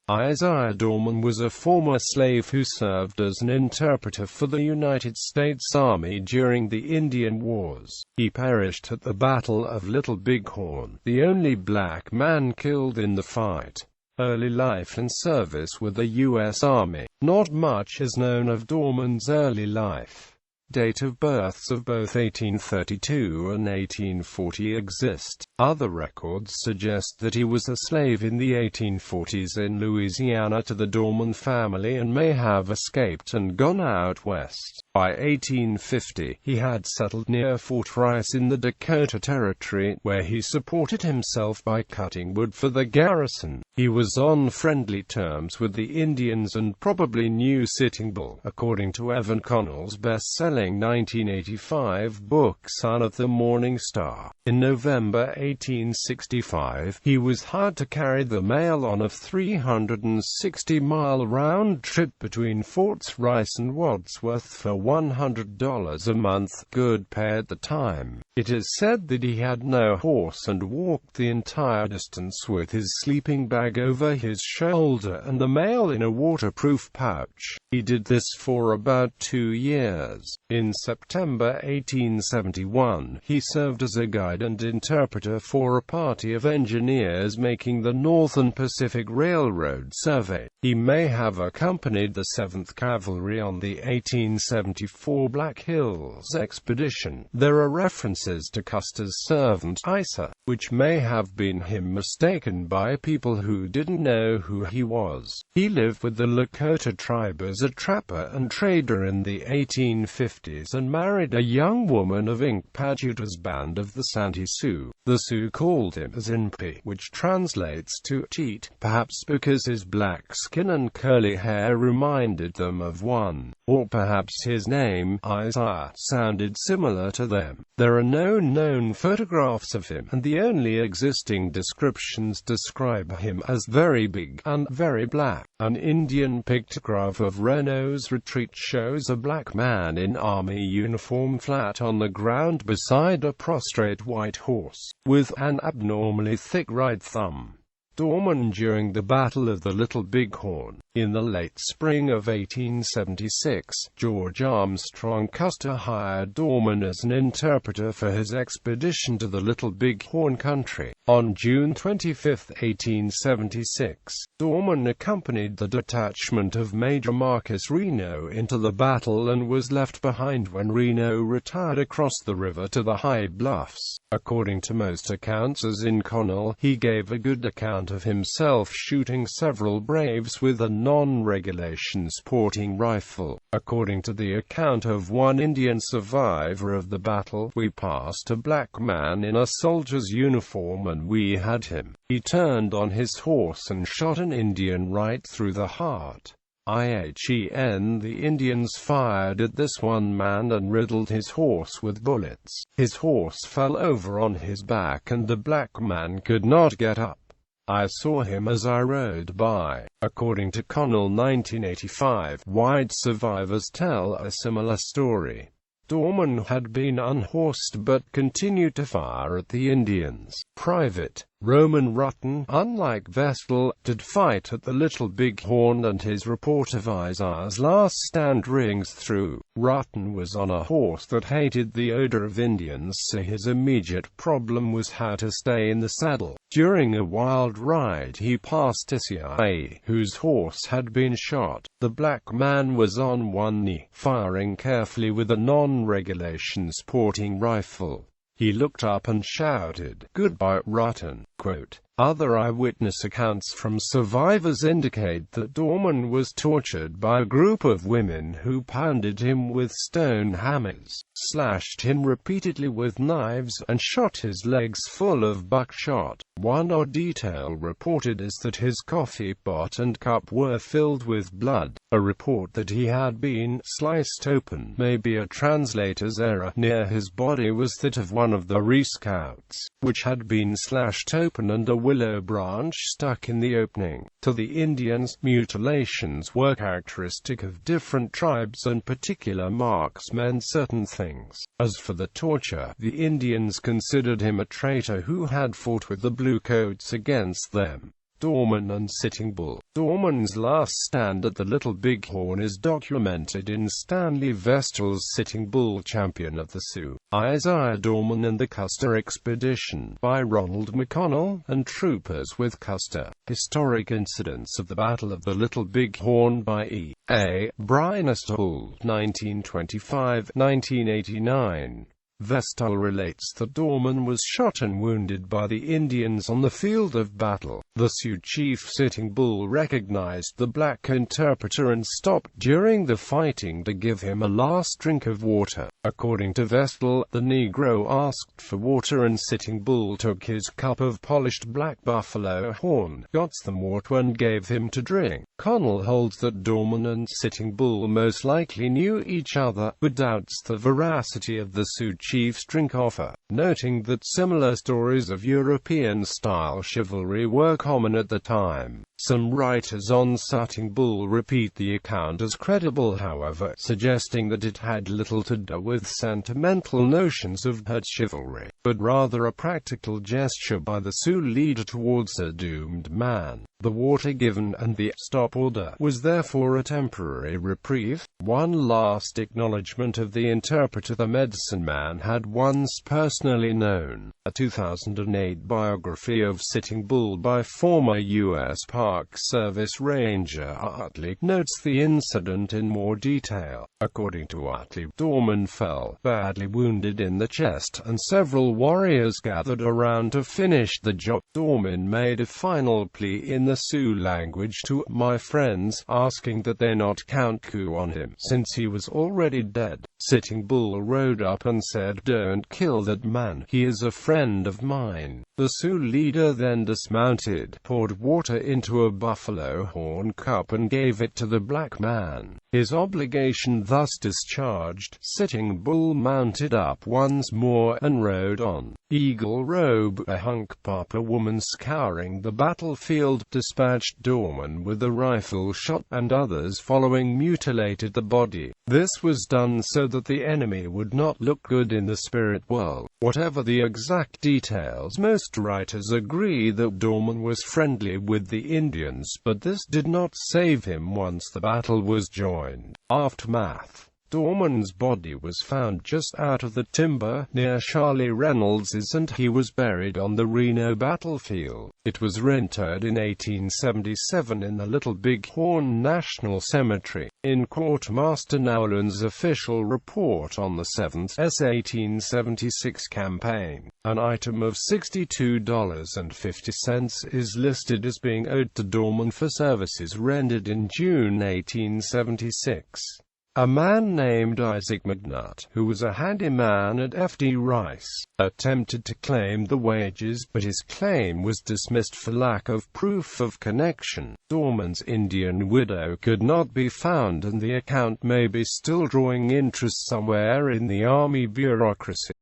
Isaiah Dorman was a former slave who served as an interpreter for the United States Army during the Indian Wars. He perished at the Battle of Little Bighorn, the only black man killed in the fight. Early life and service with the U.S. Army. Not much is known of Dorman's early life. Date of births of both 1832 and 1840 exist. Other records suggest that he was a slave in the 1840s in Louisiana to the Dorman family and may have escaped and gone out west. By 1850, he had settled near Fort Rice in the Dakota Territory, where he supported himself by cutting wood for the garrison. He was on friendly terms with the Indians and probably knew Sitting Bull, according to Evan Connell's best-selling 1985 book Son of the Morning Star. In November 1865, he was hired to carry the mail on a 360-mile round trip between Forts Rice and Wadsworth for $100 a month, good pay at the time. It is said that he had no horse and walked the entire distance with his sleeping bag over his shoulder and the mail in a waterproof pouch. He did this for about 2 years. In September 1871, he served as a guide and interpreter for a party of engineers making the Northern Pacific Railroad survey. He may have accompanied the 7th Cavalry on the 1874 Black Hills expedition. There are references to Custer's servant, Isa, which may have been him mistaken by people who didn't know who he was. He lived with the Lakota tribe as a trapper and trader in the 1850s and married a young woman of Inkpatuta's band of the Santee Sioux. The Sioux called him Zinpi, which translates to cheat, perhaps because his black skin and curly hair reminded them of one, or perhaps his name, Isaiah, sounded similar to them. There are no known photographs of him, and the only existing descriptions describe him as very big and very black. An Indian pictograph of Renault's retreat shows a black man in army uniform flat on the ground beside a prostrate white horse, with an abnormally thick right thumb. Dorman during the Battle of the Little Bighorn. In the late spring of 1876, George Armstrong Custer hired Dorman as an interpreter for his expedition to the Little Bighorn country. On June 25, 1876, Dorman accompanied the detachment of Major Marcus Reno into the battle and was left behind when Reno retired across the river to the high bluffs. According to most accounts, as in Connell, he gave a good account of himself shooting several braves with a non-regulation sporting rifle. According to the account of one Indian survivor of the battle, "We passed a black man in a soldier's uniform and we had him. He turned on his horse and shot an Indian right through the heart. The Indians fired at this one man and riddled his horse with bullets. His horse fell over on his back and the black man could not get up. I saw him as I rode by." According to Connell 1985, white survivors tell a similar story. Dorman had been unhorsed but continued to fire at the Indians. Private Roman Rutten, unlike Vestal, did fight at the Little Bighorn, and his report of Isaiah's last stand rings through. Rutten was on a horse that hated the odor of Indians, so his immediate problem was how to stay in the saddle. During a wild ride he passed Isaiah, whose horse had been shot. The black man was on one knee, firing carefully with a non-regulation sporting rifle. He looked up and shouted, "Goodbye, Rutten." Quote. Other eyewitness accounts from survivors indicate that Dorman was tortured by a group of women who pounded him with stone hammers, slashed him repeatedly with knives, and shot his legs full of buckshot. One odd detail reported is that his coffee pot and cup were filled with blood. A report that he had been sliced open may be a translator's error. Near his body was that of one of the Scouts, which had been slashed open and a willow branch stuck in the opening. To the Indians, mutilations were characteristic of different tribes and particular marks meant certain things. As for the torture, the Indians considered him a traitor who had fought with the Bluecoats against them. Dorman and Sitting Bull. Dorman's last stand at the Little Bighorn is documented in Stanley Vestal's Sitting Bull, Champion of the Sioux, Isaiah Dorman and the Custer Expedition, by Ronald McConnell, and Troopers with Custer. Historic Incidents of the Battle of the Little Bighorn by E. A. Brynestol, 1925-1989. Vestal relates that Dorman was shot and wounded by the Indians on the field of battle. The Sioux chief Sitting Bull recognized the black interpreter and stopped during the fighting to give him a last drink of water. According to Vestal, the Negro asked for water and Sitting Bull took his cup of polished black buffalo horn, got some water and gave him to drink. Connell holds that Dorman and Sitting Bull most likely knew each other, but doubts the veracity of the Sioux chief's drink offer, noting that similar stories of European-style chivalry were common at the time. Some writers on Sitting Bull repeat the account as credible, however, suggesting that it had little to do with sentimental notions of hurt chivalry, but rather a practical gesture by the Sioux leader towards a doomed man. The water given and the stop order was therefore a temporary reprieve. One last acknowledgement of the interpreter the medicine man had once personally known. A 2008 biography of Sitting Bull by former U.S. Park Service Ranger Utley notes the incident in more detail. According to Utley, Dorman fell badly wounded in the chest, and several warriors gathered around to finish the job. Dorman made a final plea in the Sioux language to "my friends," asking that they not count coup on him, since he was already dead. Sitting Bull rode up and said, "Don't kill that man, he is a friend of mine." The Sioux leader then dismounted, poured water into a buffalo horn cup and gave it to the black man. His obligation thus discharged, Sitting Bull mounted up once more, and rode on. Eagle Robe, a Hunkpapa woman scouring the battlefield, dispatched Dorman with a rifle shot, and others following mutilated the body. This was done so that the enemy would not look good in the spirit world. Whatever the exact details, most writers agree that Dorman was friendly with the Indians, but this did not save him once the battle was joined. Aftermath. Dorman's body was found just out of the timber, near Charlie Reynolds's, and he was buried on the Reno battlefield. It was reinterred in 1877 in the Little Bighorn National Cemetery. In Quartermaster Nowlan's official report on the 7th S. 1876 campaign, an item of $62.50 is listed as being owed to Dorman for services rendered in June 1876. A man named Isaac McNutt, who was a handyman at F.D. Rice, attempted to claim the wages, but his claim was dismissed for lack of proof of connection. Dorman's Indian widow could not be found, and the account may be still drawing interest somewhere in the Army bureaucracy.